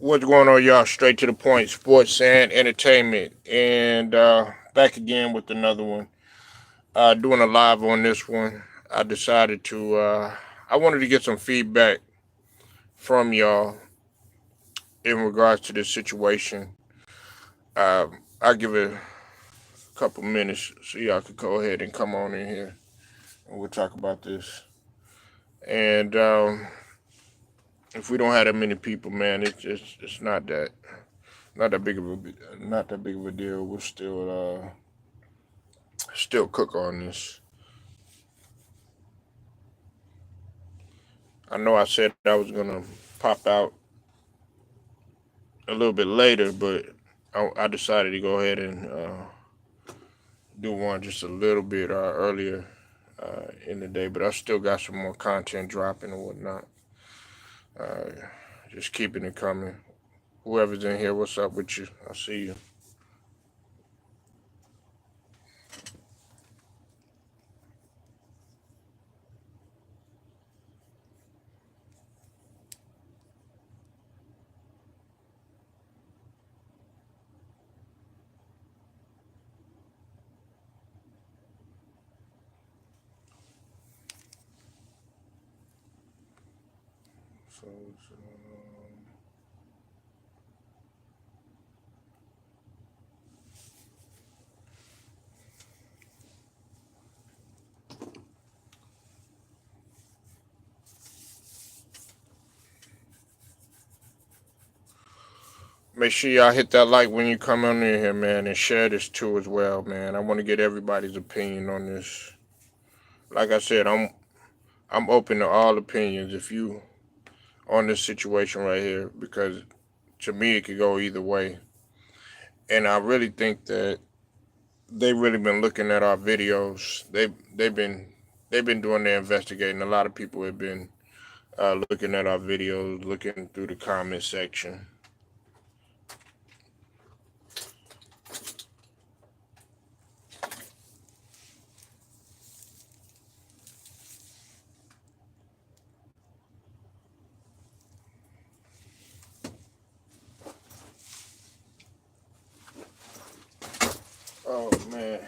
What's going on, y'all? Straight to the point, sports and entertainment, and back again with another one. Doing a live on this one. I decided to. I wanted to get some feedback from y'all in regards to this situation. I'll give it a couple minutes so y'all could go ahead and come on in here, and we'll talk about this. And if we don't have that many people, man, it's not that big of a deal. We'll still cook on this. I know I said I was gonna pop out a little bit later, but I decided to go ahead and do one just a little bit earlier in the day. But I still got some more content dropping and whatnot. Uh, just keeping it coming. Whoever's in here, what's up with you? I see you. So make sure y'all hit that like when you come on in here, man, and share this too as well, man. I want to get everybody's opinion on this. Like I said, I'm open to all opinions. If you on this situation right here, because to me it could go either way. And I really think that they've really been looking at our videos. They've been doing their investigating. A lot of people have been looking at our videos, looking through the comment section. Oh man.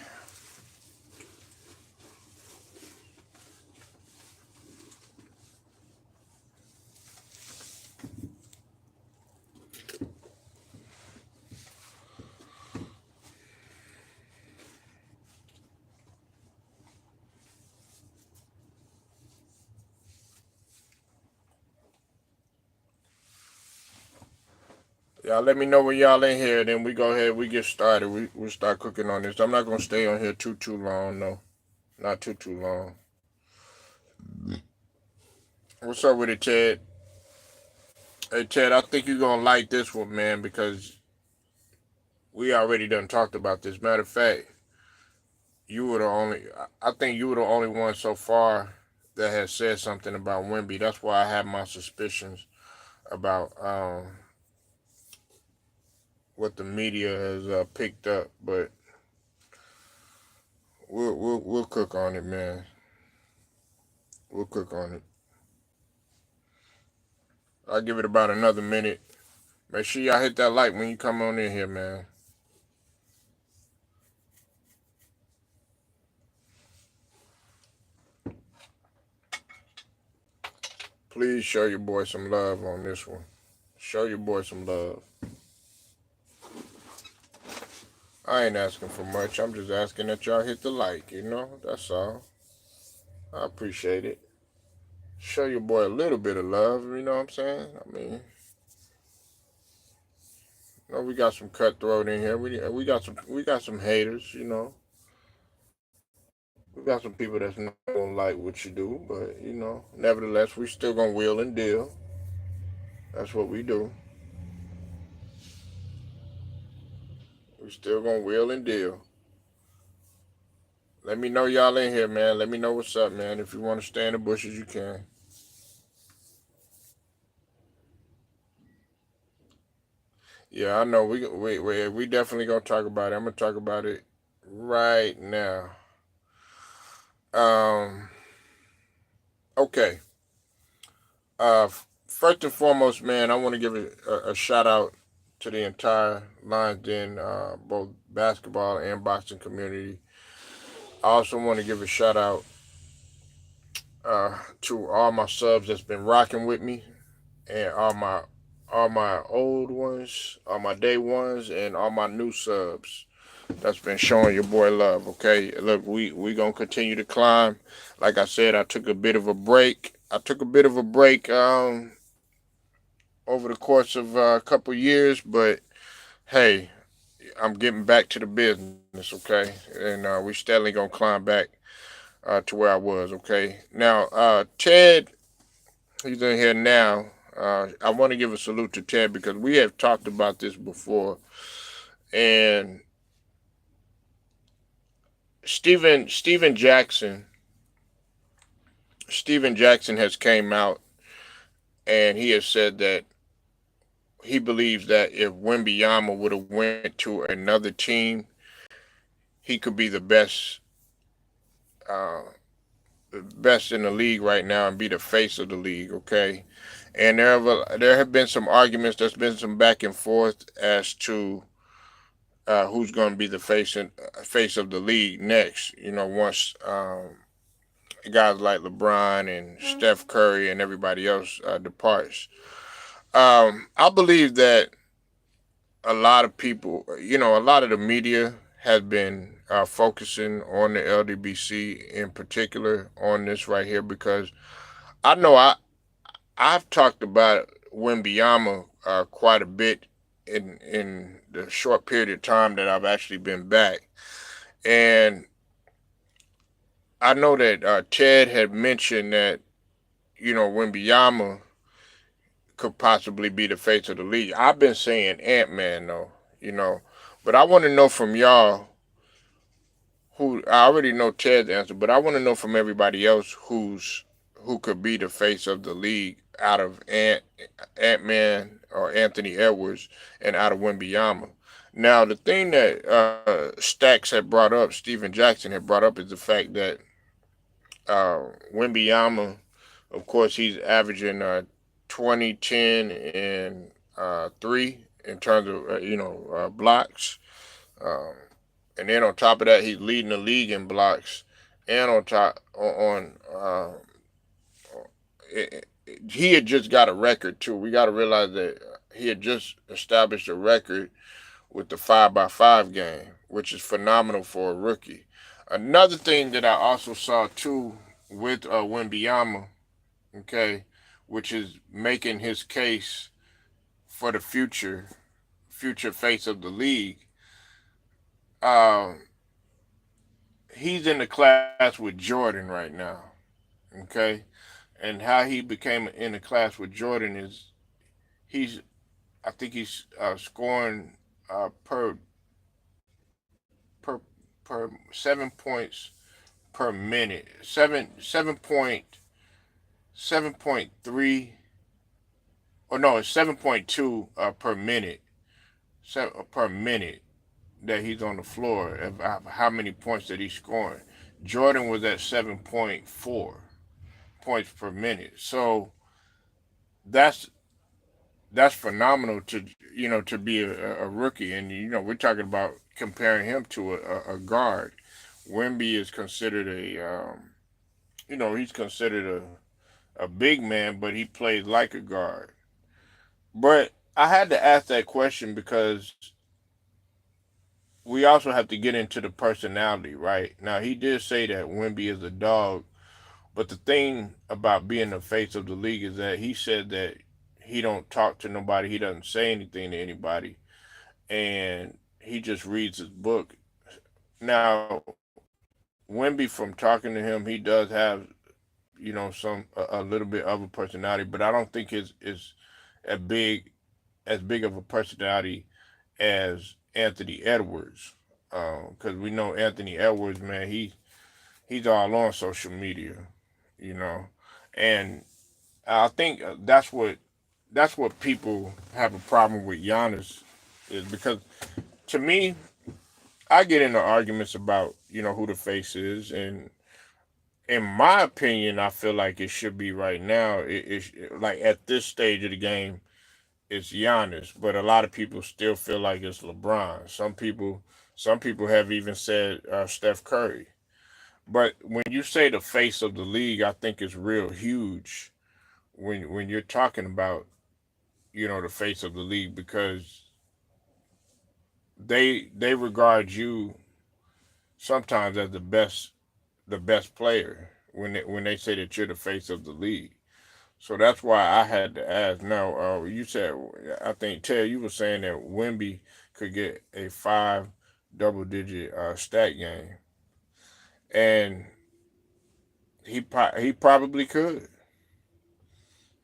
Y'all let me know when y'all in here, then we go ahead, we get started. We start cooking on this. I'm not gonna stay on here too long, no. Not too long. What's up with it, Ted? Hey Ted, I think you're gonna like this one, man, because we already done talked about this. Matter of fact, you were the only. I think you were the only one so far that has said something about Wemby. That's why I have my suspicions about what the media has picked up. But we'll cook on it, man. We'll cook on it. I'll give it about another minute. Make sure y'all hit that like when you come on in here, man. Please show your boy some love on this one. Show your boy some love. I ain't asking for much. I'm just asking that y'all hit the like, That's all. I appreciate it. Show your boy a little bit of love, you know what I'm saying? I mean, we got some cutthroat in here. We got some haters, We got some people that's not gonna like what you do, but nevertheless, we still gonna wheel and deal. That's what we do. We still gonna wheel and deal. Let me know y'all in here, man. Let me know what's up, man. If you want to stay in the bushes, you can. Yeah, I know. We definitely gonna talk about it. I'm gonna talk about it right now. Um. Okay. First and foremost, man, I want to give a shout out to the entire Lions Den, both basketball and boxing community. I also want to give a shout out to all my subs that's been rocking with me, and all my old ones, all my day ones, and all my new subs that's been showing your boy love. Okay, look, we gonna continue to climb. Like I said, I took a bit of a break. I took a bit of a break over the course of a couple years, but hey, I'm getting back to the business. Okay, and we steadily gonna climb back to where I was. Okay, now Ted, he's in here now. I want to give a salute to Ted because we have talked about this before, and Steven Jackson. Steven Jackson has came out and he has said that he believes that if Wemby would have went to another team, he could be uh, the best in the league right now and be the face of the league. Okay, and there have been some arguments. There's been some back and forth as to who's going to be the face of the league next. Once guys like LeBron and Steph Curry and everybody else departs. I believe that a lot of people, a lot of the media has been focusing on the LDBC in particular on this right here because I know I've talked about Wembyama quite a bit in the short period of time that I've actually been back, and I know that Ted had mentioned that Wembyama could possibly be the face of the league. I've been saying Ant Man though, you know, but I want to know from y'all who I already know Ted's answer, but I want to know from everybody else who could be the face of the league out of Ant Man or Anthony Edwards and out of Wembyama. Now the thing that Stacks had brought up, Steven Jackson had brought up, is the fact that Wembyama, of course, he's averaging 20, 10, and 3 in terms of blocks. Um, and then on top of that, he's leading the league in blocks. And on top on he had just got a record too. We got to realize that he had just established a record with the 5x5 game, which is phenomenal for a rookie. Another thing that I also saw too with Wembyama, okay, which is making his case for the future face of the league. Um, he's in the class with Jordan right now, okay, and how he became in the class with Jordan is he's I think he's scoring per per 7 points per minute, 7.3, or no, it's 7.2 per minute, per minute that he's on the floor of how many points that he's scoring. Jordan was at 7.4 points per minute. So that's that's phenomenal to be a rookie, and we're talking about comparing him to a guard. Wemby is considered he's considered a big man, but he plays like a guard. But I had to ask that question because we also have to get into the personality, right? Now he did say that Wemby is a dog, but the thing about being the face of the league is that he said that he don't talk to nobody, he doesn't say anything to anybody, and he just reads his book. Now, Wemby, from talking to him, he does have a little bit of a personality, but I don't think is as big as big of a personality as Anthony Edwards, because we know Anthony Edwards, man, he's all on social media, you know, and I think that's what people have a problem with Giannis is because to me, I get into arguments about who the face is, and In my opinion, I feel like it should be right now. Like at this stage of the game, it's Giannis, but a lot of people still feel like it's LeBron. Some people have even said Steph Curry. But when you say the face of the league, I think it's real huge when you're talking about the face of the league because they regard you sometimes as the best player when they say that you're the face of the league. So that's why I had to ask. Now, you said I think Ted, you were saying that Wemby could get a five double digit stat game, and he probably could.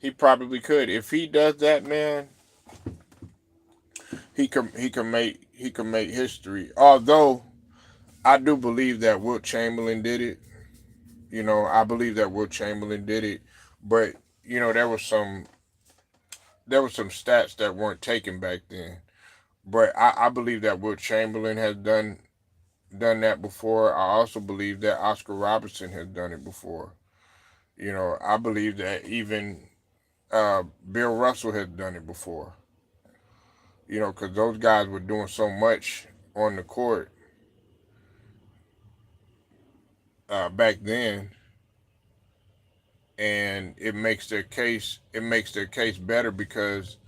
He probably could. If he does that, man, he can make history. Although I do believe that Wilt Chamberlain did it. I believe that Wilt Chamberlain did it, but there were some stats that weren't taken back then. But I believe that Wilt Chamberlain has done that before. I also believe that Oscar Robertson has done it before. I believe that even Bill Russell has done it before. Because those guys were doing so much on the court back then, and it makes their case better because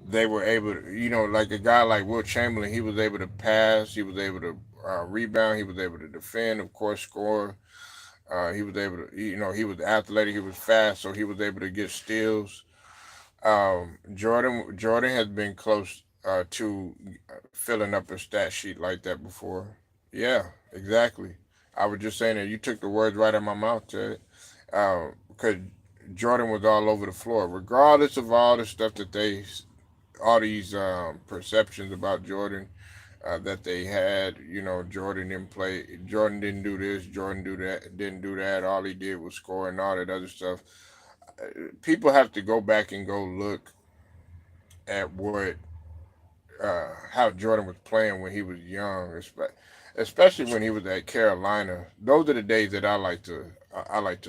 they were able to, like a guy like Will Chamberlain, he was able to pass, he was able to rebound, he was able to defend, of course, score. He was able to, he was athletic, he was fast, so he was able to get steals. Jordan has been close to filling up a stat sheet like that before. Yeah, exactly. I was just saying that you took the words right out of my mouth, Ted. Because Jordan was all over the floor, regardless of all the stuff all these perceptions about Jordan that they had. Jordan didn't do this, Jordan didn't do that. All he did was score and all that other stuff. People have to go back and go look at how Jordan was playing when he was young, especially when he was at Carolina. Those are the days that I like to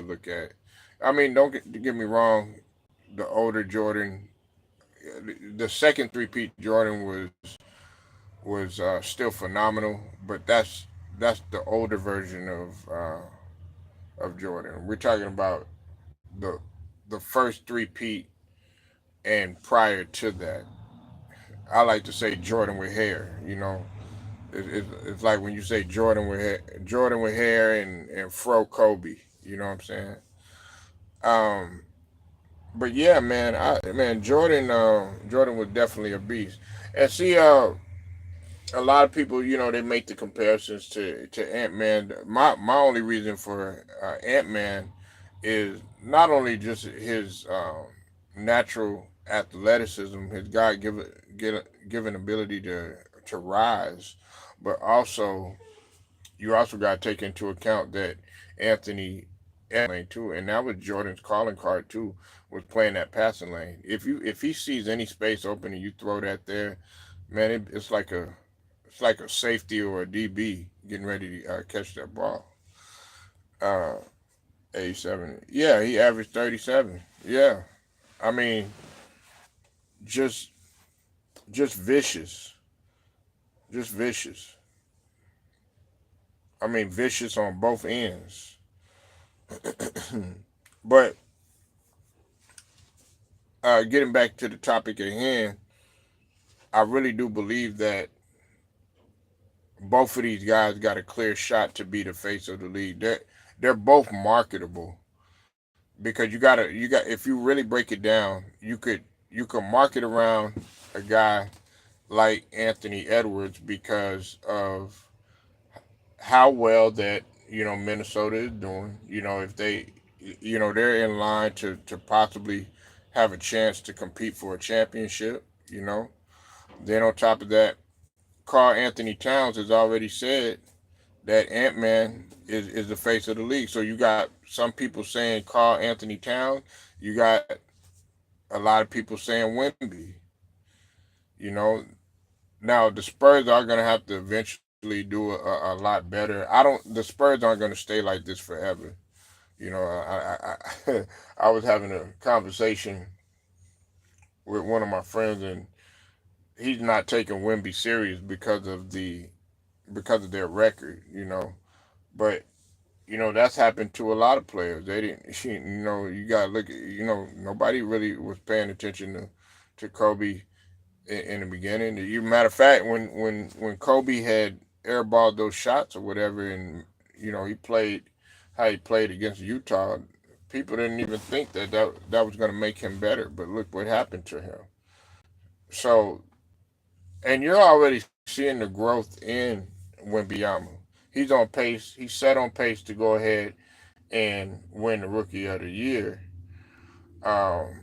look at. I mean, don't get me wrong. The older Jordan, the second three-peat Jordan was still phenomenal, but that's the older version of Jordan. We're talking about the the first three-peat and prior to that. I like to say Jordan with hair. It's like when you say Jordan with hair and Fro Kobe. You know what I'm saying? Um, but yeah, man, Jordan was definitely a beast. And see, a lot of people, they make the comparisons to Ant Man. My only reason for Ant Man is not only just his natural athleticism, his given ability to rise, but you also got to take into account that Anthony too, and that was Jordan's calling card too, was playing that passing lane. If he sees any space open and you throw that there, man, it's like a safety or a DB getting ready to catch that ball. Uh, 87. Yeah, he averaged 37. Yeah, I mean, just just vicious, just vicious. I mean, vicious on both ends. But getting back to the topic at hand, I really do believe that both of these guys got a clear shot to be the face of the league. They're both marketable because you got if you really break it down, you could market around a guy like Anthony Edwards because of how well that Minnesota is doing. If they're in line to possibly have a chance to compete for a championship. Then on top of that, Carl Anthony Towns has already said that Ant Man is the face of the league. So you got some people saying Carl Anthony Towns. You got a lot of people saying Wemby. You know, now the Spurs are going to have to eventually do a lot better. I don't. The Spurs aren't going to stay like this forever. You know, I was having a conversation with one of my friends, and he's not taking Wemby serious because of their record. But that's happened to a lot of players. They didn't. You got to look at. Nobody really was paying attention to Kobe in the beginning. You matter of fact, when Kobe had airballed those shots or whatever, and he played how he played against Utah, people didn't even think that was going to make him better. But look what happened to him. So, and you're already seeing the growth in Wembyama. He's on pace. He's set on pace to go ahead and win the Rookie of the Year. Um,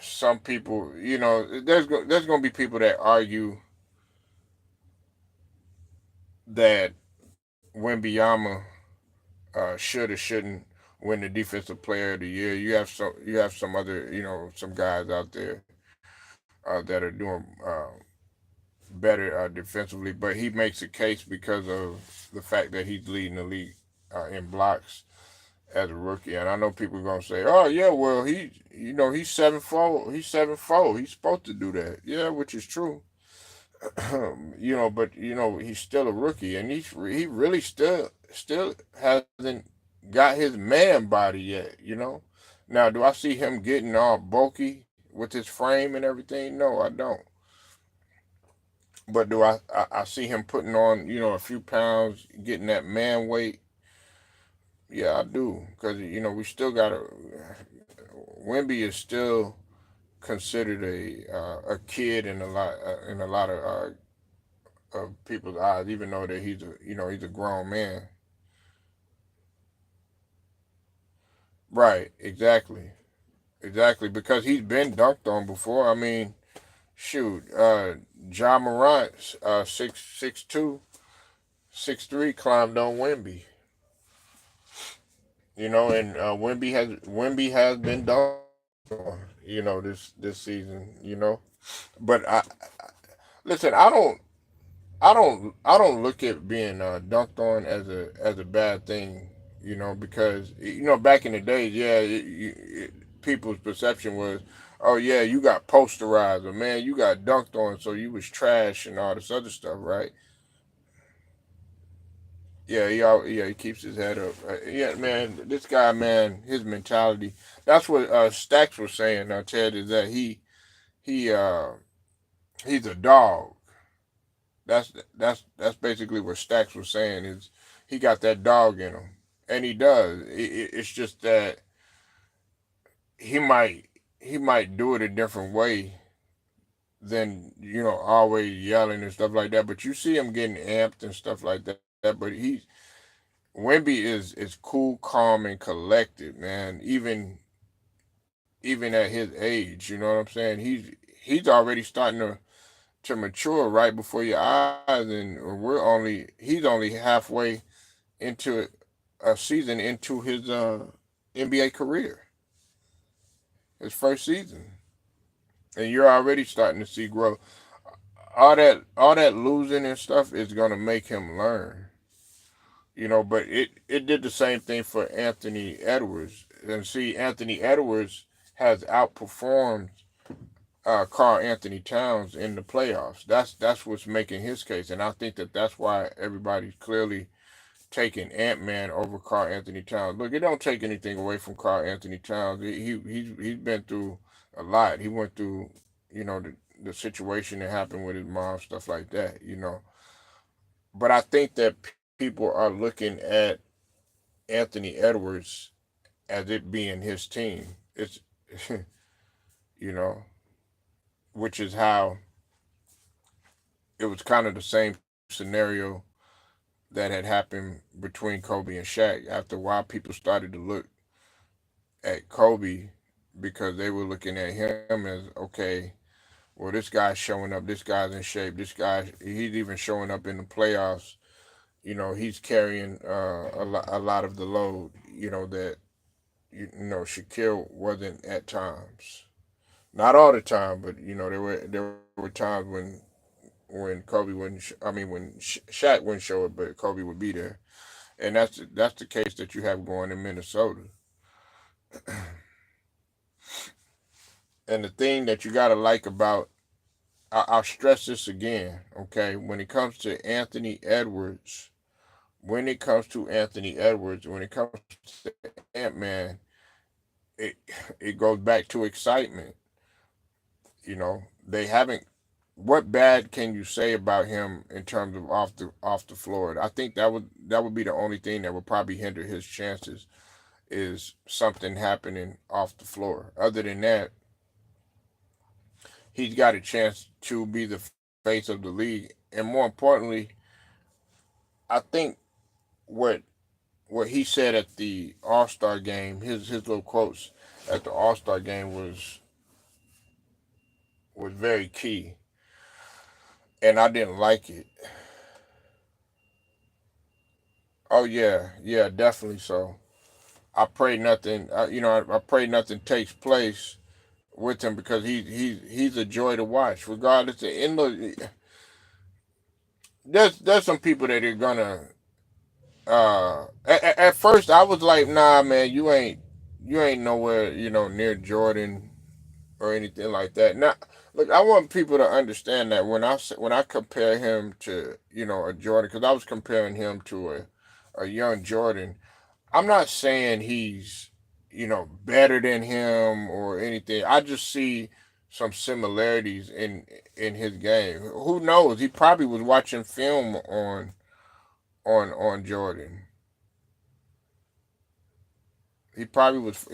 some people, there's going to be people that argue that Wembyama should or shouldn't win the Defensive Player of the Year. You have some other some guys out there that are doing better defensively, but he makes a case because of the fact that he's leading the league in blocks as a rookie. And I know people are gonna say, "Oh yeah, well he's 7'4", he's 7'4", he's supposed to do that." Yeah, which is true. But he's still a rookie, and he really still hasn't got his man body yet. Now, do I see him getting all bulky with his frame and everything? No, I don't. But do I see him putting on a few pounds, getting that man weight? Yeah, I do, because we still got to. Wimby is still considered a kid in a lot of people's eyes, even though that he's a grown man. Right, exactly, because he's been dunked on before. I mean, shoot, Ja Morant, 6'2", 6'3", climbed on Wimby. And Wimby has been dunked on. This season. But listen, I don't look at being dunked on as a bad thing. Because back in the days, yeah, people's perception was, oh yeah, you got posterized, or man, you got dunked on, so you was trash and all this other stuff, right? Yeah, he keeps his head up. Yeah, man, this guy, man, his mentality. That's what Stacks was saying. Ted, is that he he's a dog. That's basically what Stacks was saying. Is he got that dog in him, and he does. It's just that he might he might do it a different way than always yelling and stuff like that. But you see him getting amped and stuff like that. But Wemby is cool, calm, and collected, man. Even at his age, you know what I'm saying. He's already starting to mature right before your eyes, and he's only halfway into a season into his NBA career, his first season, and you're already starting to see growth. All that losing and stuff is gonna make him learn. But it did the same thing for Anthony Edwards. And see, Anthony Edwards has outperformed Carl Anthony Towns in the playoffs. That's what's making his case, and I think that's why everybody's clearly taking Ant Man over Carl Anthony Towns. Look, it don't take anything away from Carl Anthony Towns. He's been through a lot. He went through the situation that happened with his mom, stuff like that. But I think that people are looking at Anthony Edwards as it being his team. It's you know, which is how it was kind of the same scenario that had happened between Kobe and Shaq. After a while, people started to look at Kobe because they were looking at him as, okay, well, this guy's showing up, this guy's in shape, this guy, he's even showing up in the playoffs. He's carrying a lot of the load. That Shaquille wasn't at times. Not all the time, but there were times when when Kobe wouldn't. I mean, when Shaq wouldn't show it, but Kobe would be there, and that's the case that you have going in Minnesota. And the thing that you gotta like about, I'll stress this again, okay? When it comes to Anthony Edwards, when it comes to Ant Man, it it goes back to excitement. You know, they haven't. What bad can you say about him in terms of off the floor? I think that would be the only thing that would probably hinder his chances is something happening off the floor. Other than that, he's got a chance to be the face of the league, and more importantly, I think what what he said at the All Star game, his little quotes at the All Star game was very key, and I didn't like it. Oh yeah, yeah, definitely so. I pray nothing, I pray nothing takes place with him because he's a joy to watch. Regardless, of, in the, there's some people that are gonna. At first, I was like, nah, man, you ain't nowhere, near Jordan or anything like that. Now, look, I want people to understand that when I compare him to a Jordan, because I was comparing him to a young Jordan. I'm not saying he's better than him or anything. I just see some similarities in his game. Who knows? He probably was watching film on Jordan. He probably was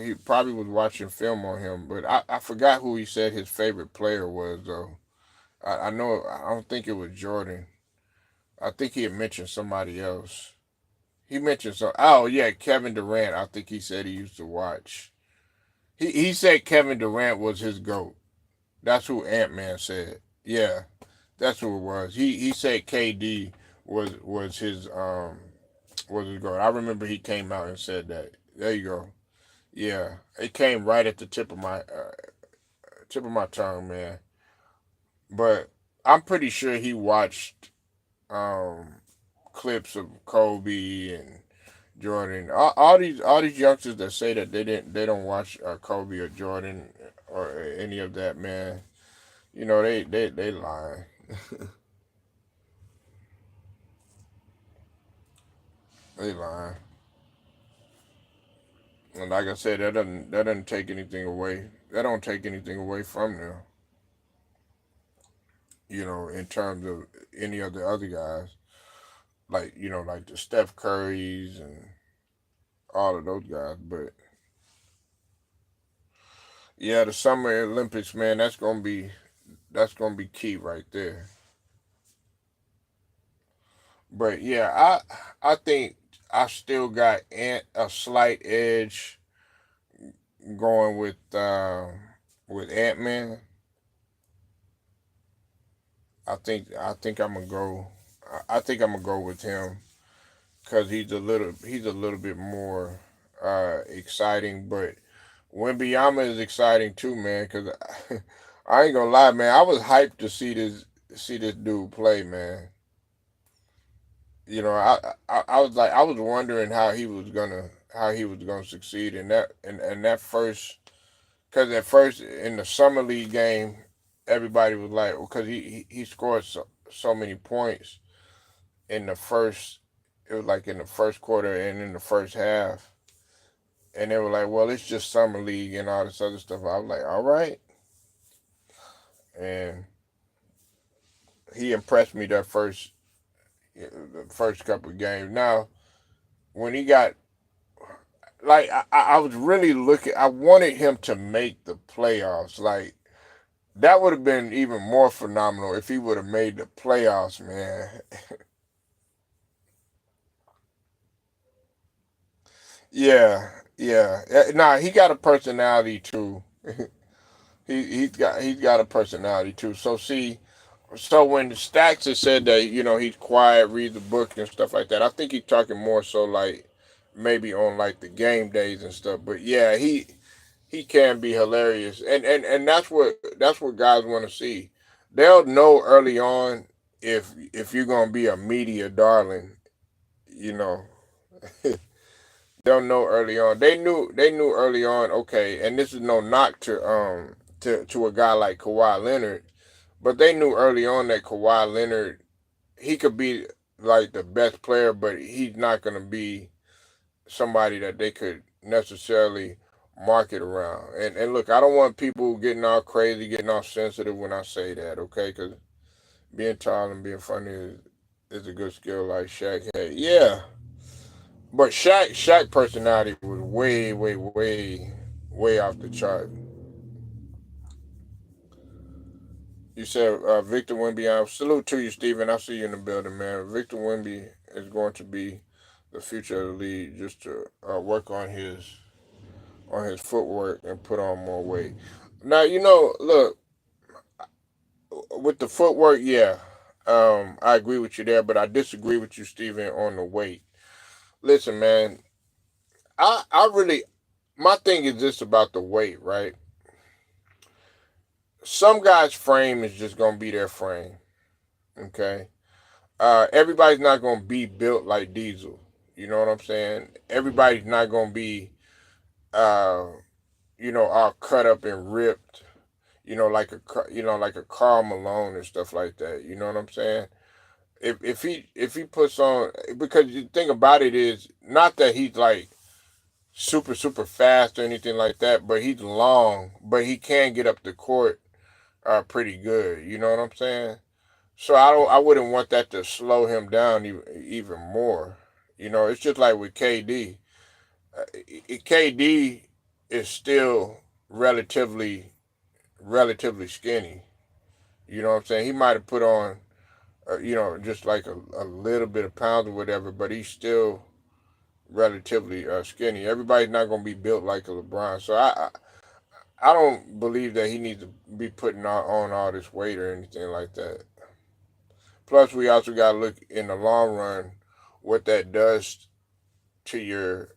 watching film on him, but I forgot who he said his favorite player was though. I know I don't think it was Jordan. I think he had mentioned somebody else. He mentioned some. Oh yeah, Kevin Durant. I think he said he used to watch. He said Kevin Durant was his goat. That's who Ant Man said. Yeah, that's who it was. He said KD was his goat. I remember he came out and said that. There you go. Yeah, it came right at the tip of my tongue, man. But I'm pretty sure he watched um, clips of Kobe and Jordan. All these youngsters that say that they don't watch Kobe or Jordan or any of that, man. They lying. They lying. And like I said, that doesn't take anything away. That don't take anything away from them. In terms of any of the other guys, like like the Steph Currys and all of those guys. But yeah, the Summer Olympics, man, that's gonna be key right there. But yeah, I think I still got a slight edge going with Ant Man. I think I'm gonna go. I think I'm gonna go with him because he's a little bit more exciting. But Wembyama is exciting too, man. Because I ain't gonna lie, man. I was hyped to see this dude play, man. I was wondering how he was gonna succeed in that first, because at first in the summer league game, everybody was like, because he scored so many points in the first. It was like in the first quarter and in the first half, and they were like, well, it's just summer league and all this other stuff. I was like, all right, and he impressed me that first couple of games. Now when he got like I was really looking. I wanted him to make the playoffs. Like that would have been even more phenomenal if he would have made the playoffs, man. Yeah, yeah. Nah, he got a personality too. He's got a personality too. So see, so when Stacks has said that he's quiet, reads a book and stuff like that, I think he's talking more so like maybe on like the game days and stuff. But yeah, he can be hilarious, and that's what guys want to see. They'll know early on. if you're gonna be a media darling, you know, they'll know early on. They knew early on. Okay, and this is no knock to a guy like Kawhi Leonard, but they knew early on that Kawhi Leonard, he could be like the best player, but he's not gonna be somebody that they could necessarily market around. And look, I don't want people getting all crazy, getting all sensitive when I say that, okay? Because being tall and being funny is a good skill like Shaq had. Yeah, but Shaq personality was way off the chart. You said Victor Wemby. Salute to you, Steven. I see you in the building, man. Victor Wemby is going to be the future of the league. Just to work on his footwork and put on more weight. Now look, with the footwork, yeah, I agree with you there, but I disagree with you, Steven, on the weight. Listen, man, I really, my thing is this about the weight, right? Some guys' frame is just gonna be their frame, okay? Everybody's not gonna be built like Diesel. You know what I'm saying? Everybody's not gonna be, uh, all cut up and ripped. Like a Carl Malone and stuff like that. You know what I'm saying? If he puts on, because the thing about it is not that he's like super fast or anything like that, but he's long, but he can get up the court pretty good. You know what I'm saying? So I wouldn't want that to slow him down even more. It's just like with KD. KD is still relatively relatively skinny. You know what I'm saying? He might have put on, just like a little bit of pounds or whatever, but he's still relatively skinny. Everybody's not going to be built like a LeBron. So I don't believe that he needs to be putting on all this weight or anything like that. Plus, we also got to look in the long run what that does to your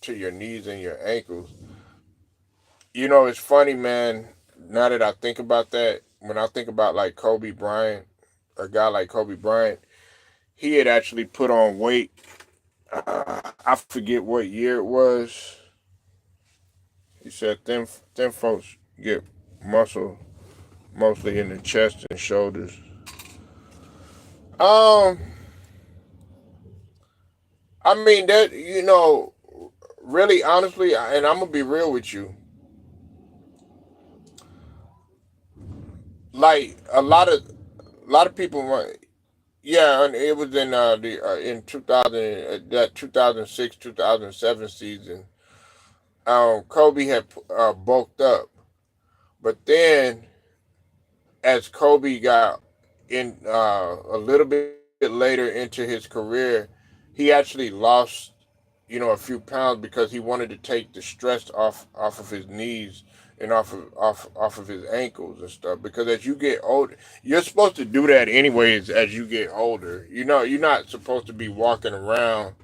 knees and your ankles. It's funny, man. Now that I think about that, when I think about like Kobe Bryant, a guy like Kobe Bryant, he had actually put on weight. I forget what year it was. He said thin folks get muscle mostly in the chest and shoulders. Um, I mean that really honestly, and I'm gonna be real with you. Like a lot of people want. Yeah, and it was in the in 2000, that 2006 2007 season. Kobe had bulked up, but then as Kobe got in a little bit later into his career, he actually lost a few pounds because he wanted to take the stress off of his knees and off of his ankles and stuff. Because as you get older, you're supposed to do that anyways. As you get older, you're not supposed to be walking around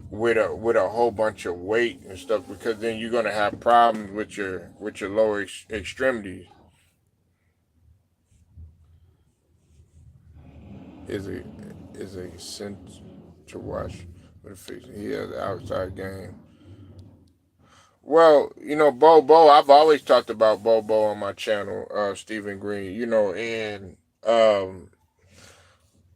with a whole bunch of weight and stuff, because then you're gonna have problems with your lower extremities. Is a is a sense to watch with a fiction. He has an outside game. Well, Bobo. I've always talked about Bobo on my channel, Stephen Green. And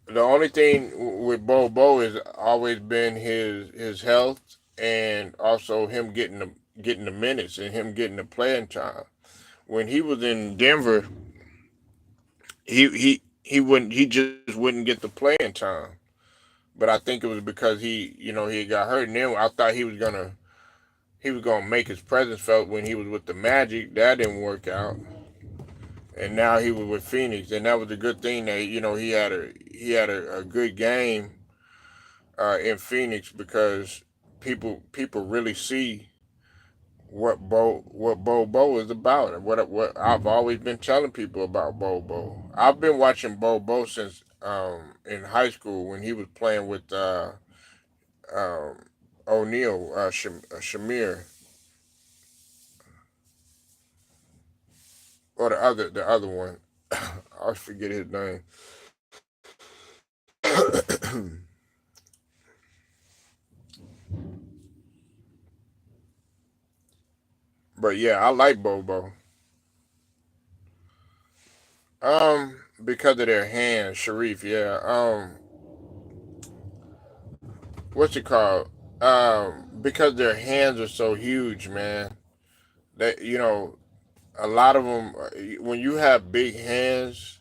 the only thing with Bobo has always been his health, and also him getting the minutes and him getting the playing time. When he was in Denver, he just wouldn't get the playing time. But I think it was because he got hurt, and then I thought he was gonna make his presence felt when he was with the Magic. That didn't work out, and now he was with Phoenix, and that was a good thing that he had a good game in Phoenix, because people really see what Bobo is about, and what I've always been telling people about Bobo. I've been watching Bobo since in high school when he was playing with um, O'Neal, Shamir, or the other one. I forget his name. But yeah, I like Bobo. Because of their hands, Sharif. Yeah. What's it called? Because their hands are so huge, man. That a lot of them. When you have big hands,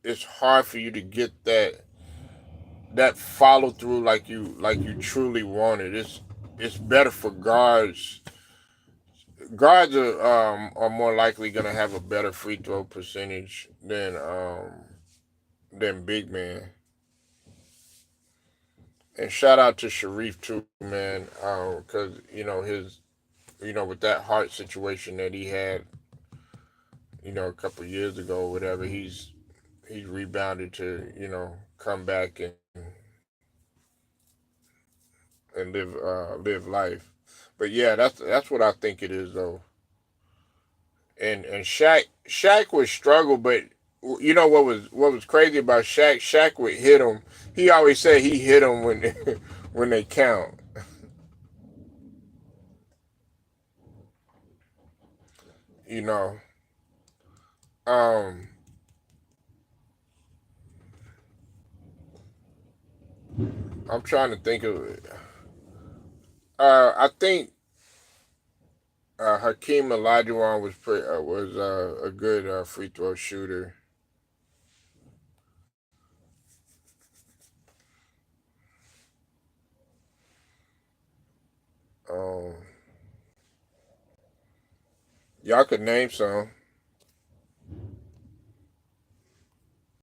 it's hard for you to get that follow through like you truly want it. It's better for guards. Guards are more likely gonna have a better free throw percentage than big man. And shout out to Sharif too, man, because his with that heart situation that he had, a couple of years ago, or whatever. He's rebounded to come back and live life. But yeah, that's what I think it is though. And Shaq would struggle, but you know what was crazy about Shaq? Shaq would hit him. He always said he hit him when when they count. You know, um, I'm trying to think of it. I think Hakeem Olajuwon was a good free throw shooter. Um, y'all could name some.